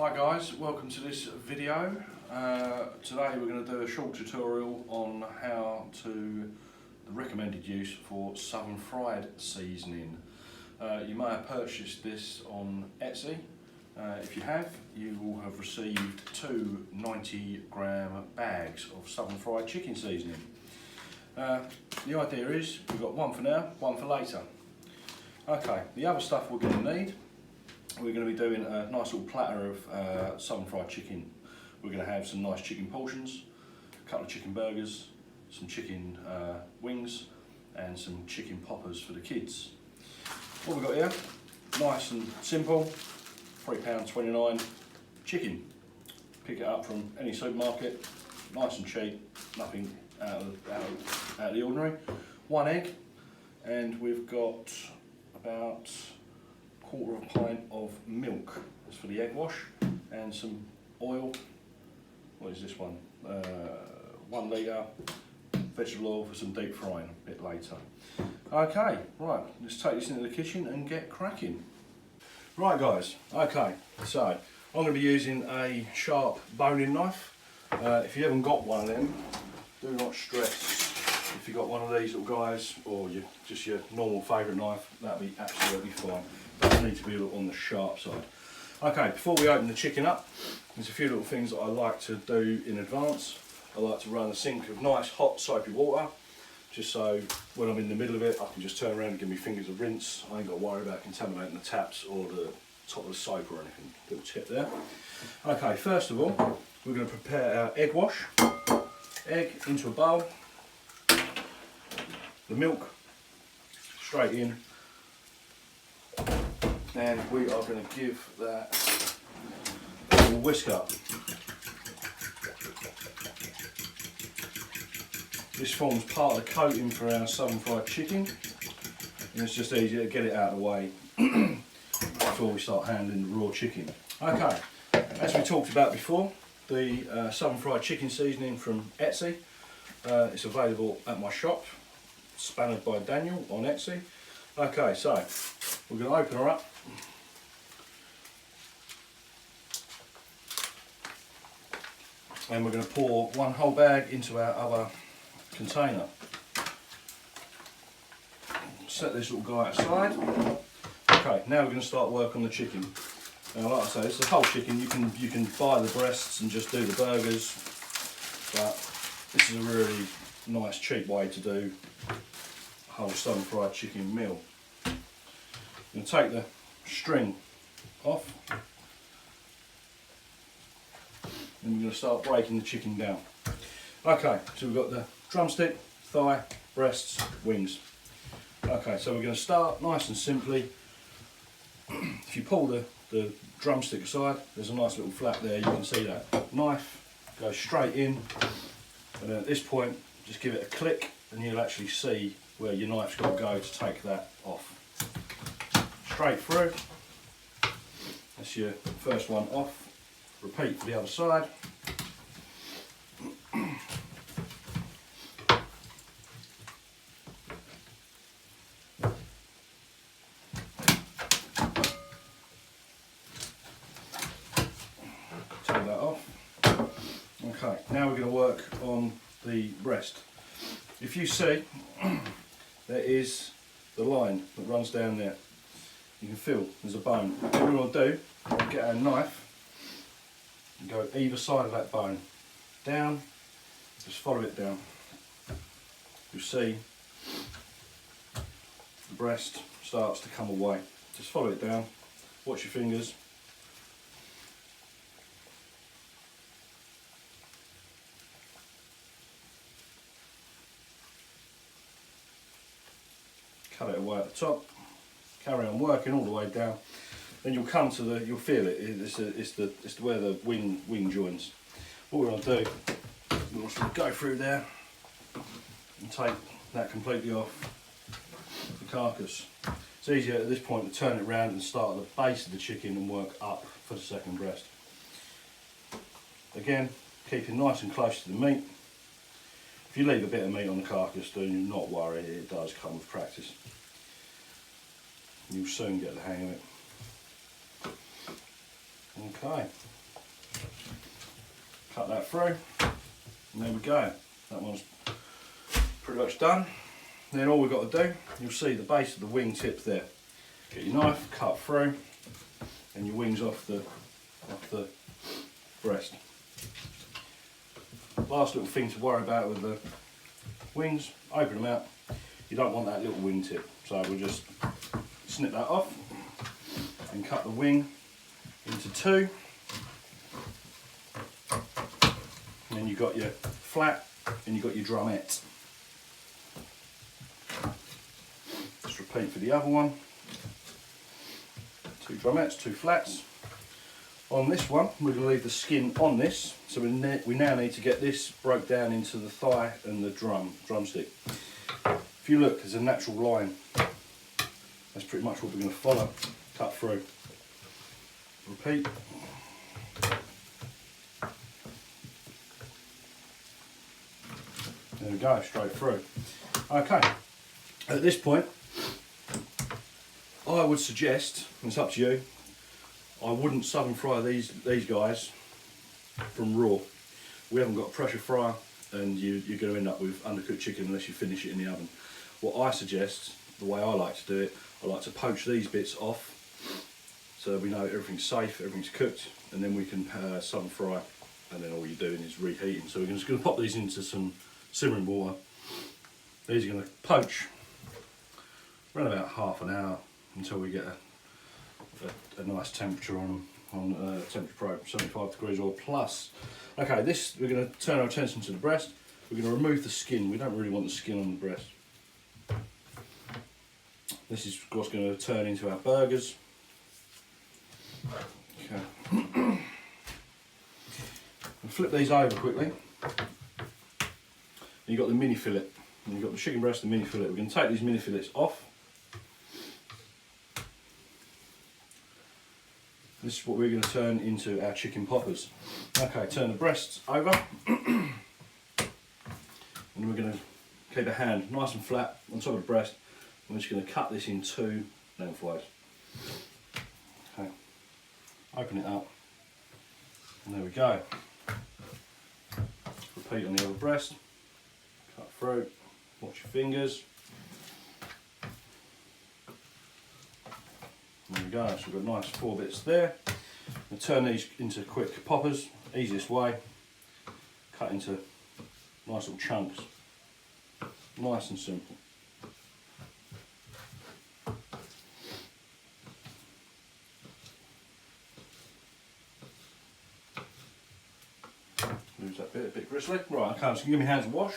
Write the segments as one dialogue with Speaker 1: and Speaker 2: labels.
Speaker 1: Hi guys, welcome to this video. Today we're going to do a short tutorial on how to the recommended use for southern fried seasoning. You may have purchased this on Etsy. If you have, you will have received two 90-gram bags of southern fried chicken seasoning. The idea is we've got one for now, one for later. Okay, the other stuff we're going to need. We're going to be doing a nice little platter of southern fried chicken. We're going to have some nice chicken portions, a couple of chicken burgers, some chicken wings and some chicken poppers for the kids. What we've got here, nice and simple, £3.29 chicken. Pick it up from any supermarket, nice and cheap, nothing out of the ordinary. One egg, and we've got about quarter of a pint of milk. That's for the egg wash, and some oil. What is this one? 1 litre vegetable oil for some deep frying a bit later. Okay, right, let's take this into the kitchen and get cracking. Right guys, okay, so I'm going to be using a sharp boning knife. If you haven't got one of them, do not stress. If you've got one of these little guys, or just your normal favourite knife, that'll be absolutely fine. But need to be on the sharp side. Okay, before we open the chicken up, there's a few little things that I like to do in advance. I like to run a sink of nice hot soapy water, just so when I'm in the middle of it I can just turn around and give my fingers a rinse. I ain't got to worry about contaminating the taps or the top of the soap or anything. Little tip there. Okay, first of all we're going to prepare our egg wash. Egg into a bowl, the milk straight in, and we are going to give that a little whisk up. This forms part of the coating for our southern fried chicken, and it's just easier to get it out of the way before we start handling the raw chicken. Okay, as we talked about before, the southern fried chicken seasoning from Etsy, it's available at my shop, Spannered by Daniel on Etsy. Okay, so we're going to open her up. And we're going to pour one whole bag into our other container. Set this little guy aside. Okay, now we're going to start work on the chicken. Now, like I say, it's the whole chicken. You can buy the breasts and just do the burgers, but this is a really nice cheap way to do a whole southern fried chicken meal. I'm going to take the string off, and we're going to start breaking the chicken down. Okay, so we've got the drumstick, thigh, breasts, wings. Okay, so we're going to start nice and simply. If you pull the drumstick aside, there's a nice little flap there, you can see that. Knife goes straight in, and then at this point just give it a click and you'll actually see where your knife's got to go to take that off. Straight through. That's your first one off. Repeat for the other side. Take that off. Okay, now we're going to work on the breast. If you see, there is the line that runs down there. You can feel there's a bone. What we're going to do, get our knife and go either side of that bone. Down, just follow it down. You'll see the breast starts to come away. Just follow it down, watch your fingers. Cut it away at the top. Carry on working all the way down. Then you'll come to you'll feel it. It's where the wing joins. What we're going to do, we'll sort of go through there and take that completely off the carcass. It's easier at this point to turn it around and start at the base of the chicken and work up for the second breast. Again, keeping nice and close to the meat. If you leave a bit of meat on the carcass, do not worry, it does come with practice. You'll soon get the hang of it. Okay, cut that through, and there we go. That one's pretty much done. Then all we've got to do, you'll see the base of the wing tip there. Get your knife, cut through, and your wings off the breast. Last little thing to worry about with the wings, open them out. You don't want that little wing tip, so we'll just snip that off and cut the wing into two. And then you've got your flat and you've got your drumette. Just repeat for the other one. 2 drumettes, 2 flats. On this one, we're going to leave the skin on this, so we now need to get this broke down into the thigh and the drumstick. If you look, there's a natural line. That's pretty much what we're going to follow. Cut through. Repeat. There we go, straight through. Okay, at this point, I would suggest, and it's up to you, I wouldn't southern fry these guys from raw. We haven't got a pressure fryer, and you're going to end up with undercooked chicken unless you finish it in the oven. What I suggest, the way I like to do it, I like to poach these bits off so we know everything's safe, everything's cooked, and then we can southern fry, and then all you're doing is reheating. So we're just going to pop these into some simmering water. These are going to poach around about half an hour until we get a nice temperature on them, on temperature probe, 75 degrees or plus. Okay, this, we're going to turn our attention to the breast. We're going to remove the skin. We don't really want the skin on the breast. This is what's going to turn into our burgers. Okay. We'll flip these over quickly. You've got the mini fillet. And you've got the chicken breast and mini fillet. We're going to take these mini fillets off. This is what we're going to turn into our chicken poppers. Okay, turn the breasts over. And we're going to keep a hand nice and flat on top of the breast. And we're just going to cut this in 2 lengthwise. Okay, open it up. And there we go. Repeat on the other breast. Cut through. Watch your fingers. There we go, so we've got nice 4 bits there. We'll turn these into quick poppers, easiest way. Cut into nice little chunks. Nice and simple. Lose that bit, a bit gristly. Right, okay, so give me hands a wash.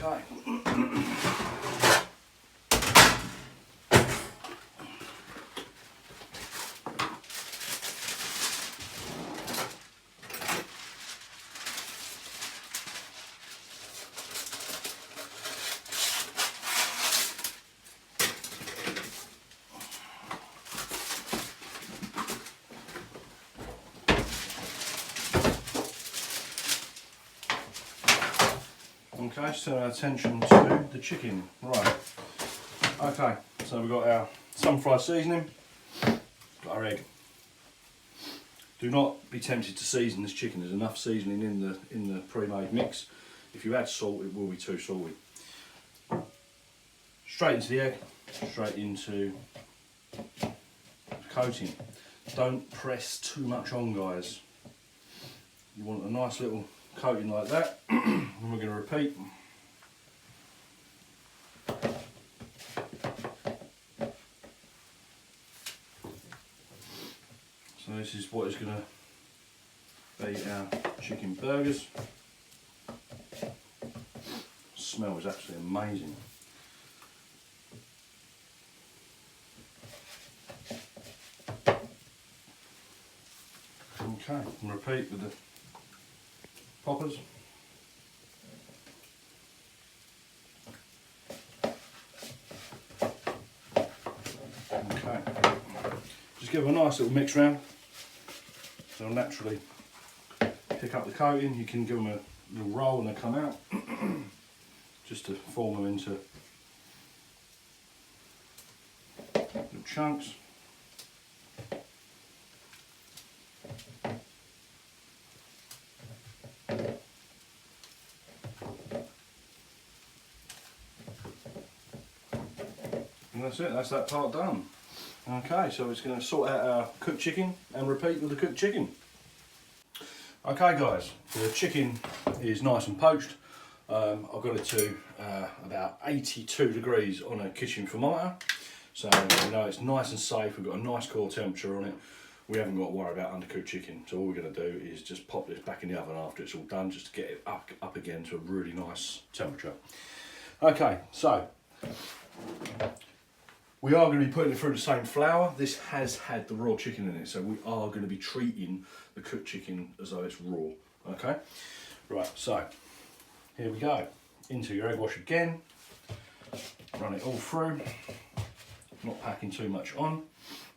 Speaker 1: Okay. Okay, so our attention to the chicken. Right. Okay, so we've got our sun-fried seasoning, got our egg. Do not be tempted to season this chicken. There's enough seasoning in the pre-made mix. If you add salt, it will be too salty. Straight into the egg, straight into the coating. Don't press too much on, guys. You want a nice little coating like that. And we're going to repeat. So this is what is going to be our chicken burgers. Smell is absolutely amazing. Okay, and repeat with the poppers. Okay, just give them a nice little mix round. They'll naturally pick up the coating. You can give them little roll when they come out, just to form them into little chunks. And that's it, that's that part done. Okay, so it's going to sort out our cooked chicken and repeat with the cooked chicken. Okay guys, the chicken is nice and poached. I've got it to about 82 degrees on a kitchen thermometer. So you know it's nice and safe, we've got a nice core temperature on it. We haven't got to worry about undercooked chicken. So all we're going to do is just pop this back in the oven after it's all done, just to get it up again to a really nice temperature. Okay, so we are going to be putting it through the same flour. This has had the raw chicken in it, so we are going to be treating the cooked chicken as though it's raw. Okay, right, so here we go. Into your egg wash again, run it all through, not packing too much on,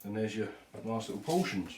Speaker 1: and there's your nice little portions.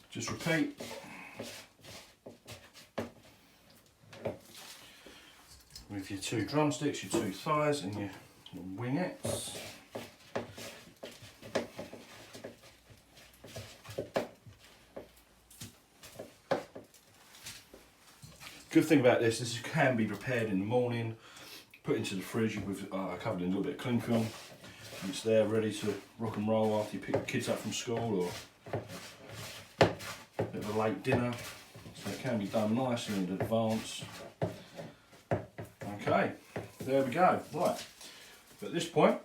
Speaker 1: Just repeat. With your 2 drumsticks, your 2 thighs and your wingettes. Good thing about this can be prepared in the morning, put into the fridge with covered in a little bit of cling film. And it's there ready to rock and roll after you pick the kids up from school, or a bit of a late dinner. So it can be done nicely in advance. Okay, there we go. Right, at this point,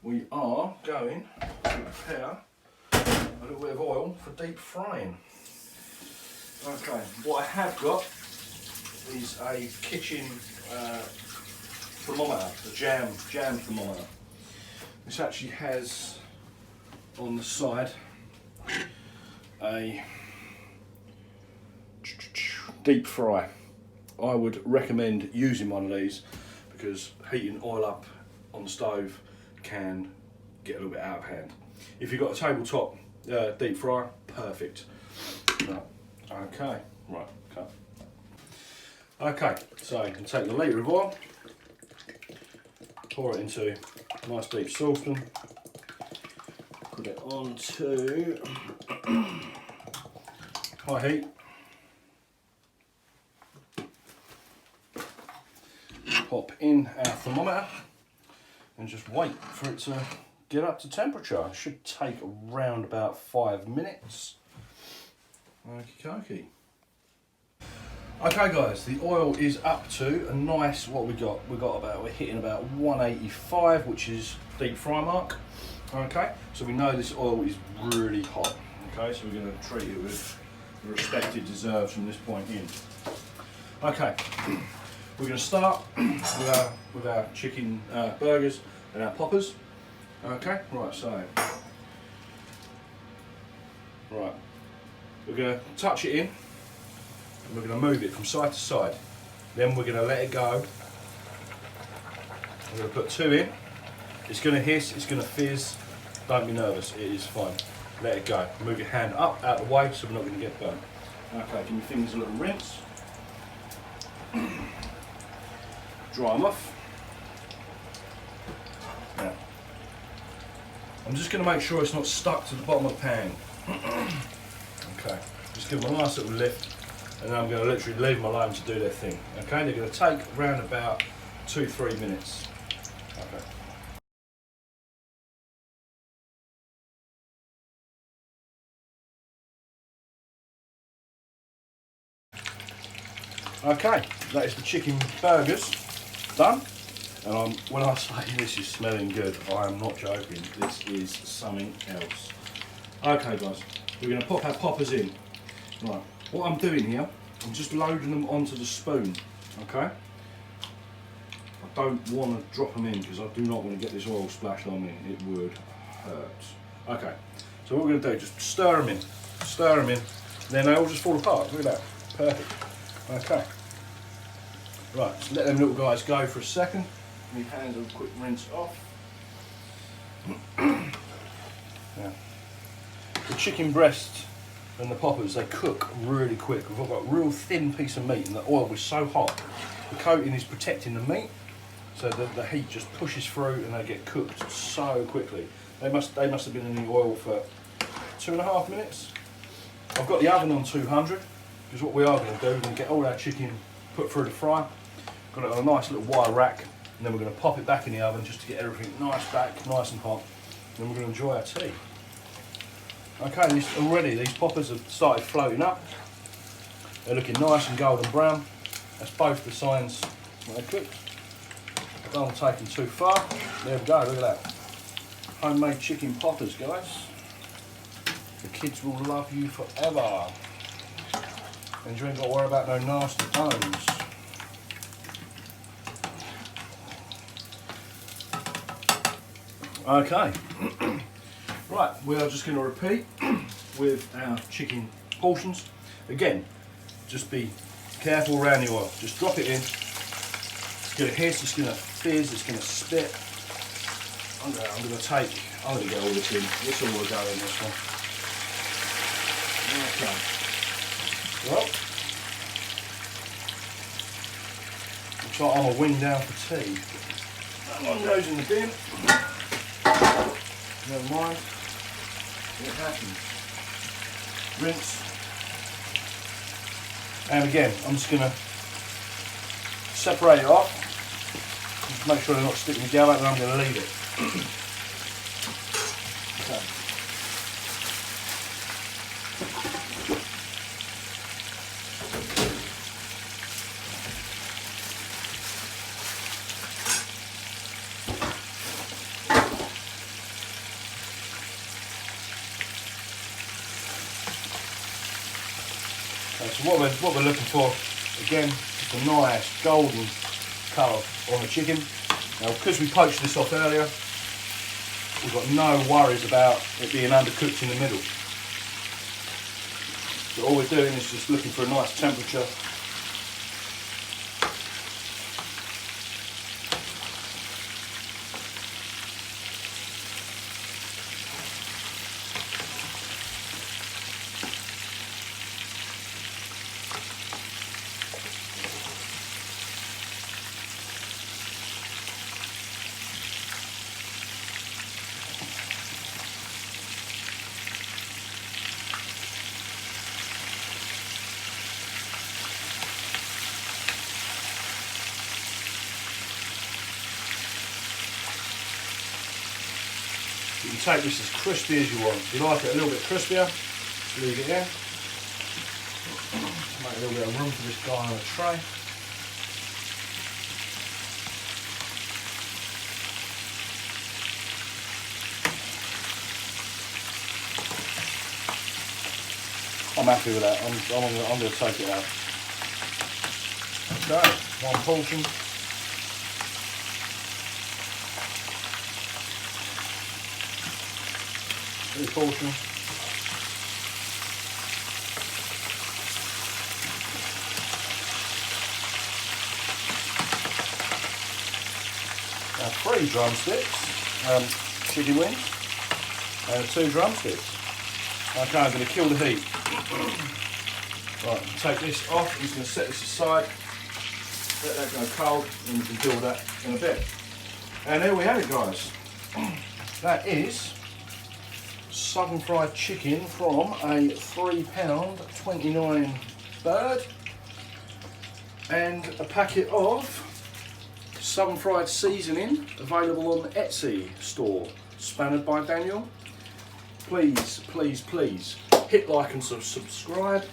Speaker 1: we are going to prepare a little bit of oil for deep frying. Okay, what I have got is a kitchen thermometer, a jam thermometer. This actually has on the side a deep fry. I would recommend using one of these because heating oil up on the stove can get a little bit out of hand. If you've got a tabletop deep fryer, perfect. Right. Okay, right, cut. Okay, so you can take the litre of oil, pour it into a nice deep saucepan, put it onto high heat. Pop in our thermometer and just wait for it to get up to temperature. It should take around about 5 minutes. Okie dokie. Okay guys, the oil is up to a nice, what we're hitting about 185, which is deep fry mark. Okay, so we know this oil is really hot. Okay, so we're going to treat it with the respect it deserves from this point in. Okay. We're going to start with our chicken burgers and our poppers. Okay, right, so right, we're going to touch it in and we're going to move it from side to side. Then we're going to let it go. We're going to put 2 in. It's going to hiss, it's going to fizz. Don't be nervous, it is fine. Let it go. Move your hand up out of the way so we're not going to get burnt. Okay, give your fingers a little rinse. Dry them off. Now, I'm just going to make sure it's not stuck to the bottom of the pan. Okay, just give them a nice little lift, and then I'm going to literally leave them alone to do their thing. Okay, they're going to take around about 2-3 minutes. Okay, that is the chicken burgers done. And when I say this is smelling good, I am not joking. This is something else. Okay guys, we're going to pop our poppers in. Right, what I'm doing here, I'm just loading them onto the spoon. Okay? I don't want to drop them in because I do not want to get this oil splashed on me. It would hurt. Okay, so what we're going to do, just stir them in. Stir them in, and then they all just fall apart. Look at that. Perfect. Okay. Right, just let them little guys go for a second. Your hands will quick rinse off. Now, the chicken breast and the poppers, they cook really quick. We've got a real thin piece of meat and the oil was so hot. The coating is protecting the meat, so the heat just pushes through and they get cooked so quickly. They must have been in the oil for 2.5 minutes. I've got the oven on 200, because what we are going to do, we're going to get all our chicken put through the fry. Got it on a nice little wire rack, and then we're going to pop it back in the oven just to get everything nice back, nice and hot. And then we're going to enjoy our tea. Okay, already these poppers have started floating up. They're looking nice and golden brown. That's both the signs that they're cooked. I don't want to take them too far. There we go, look at that. Homemade chicken poppers, guys. The kids will love you forever. And you ain't got to worry about no nasty bones. Okay. Right, we are just going to repeat with our chicken portions. Again, just be careful around the oil. Just drop it in. It's going to hiss, it's going to fizz, it's going to spit. I'm going to get all this in. This all will go in this one. Okay. Well, looks like I'm a wing down for tea. That one goes in the bin. Never mind. It happens. Rinse. And again, I'm just going to separate it off. Just make sure they're not sticking together, and I'm going to leave it. Okay. So what we're looking for, again, just a nice golden colour on the chicken. Now, because we poached this off earlier, we've got no worries about it being undercooked in the middle. So all we're doing is just looking for a nice temperature. You can take this as crispy as you want. If you like it a little bit crispier, just leave it in. Make a little bit of room for this guy on a tray. I'm happy with that. I'm going to take it out. Okay, one portion. Portion. Now 3 drumsticks, chicken wings, and 2 drumsticks. Okay, I'm going to kill the heat. Right, take this off. I'm just going to set this aside, let that go cold, and we can deal with that in a bit. And there we have it, guys. That is southern fried chicken from a £3.29 bird, and a packet of southern fried seasoning available on the Etsy store, Spannered by Daniel. Please, please, please hit like and subscribe.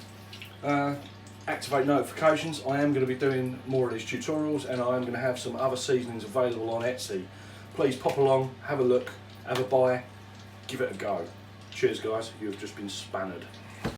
Speaker 1: Activate notifications. I am going to be doing more of these tutorials, and I am going to have some other seasonings available on Etsy. Please pop along, have a look, have a buy, give it a go. Cheers guys, you've just been spannered.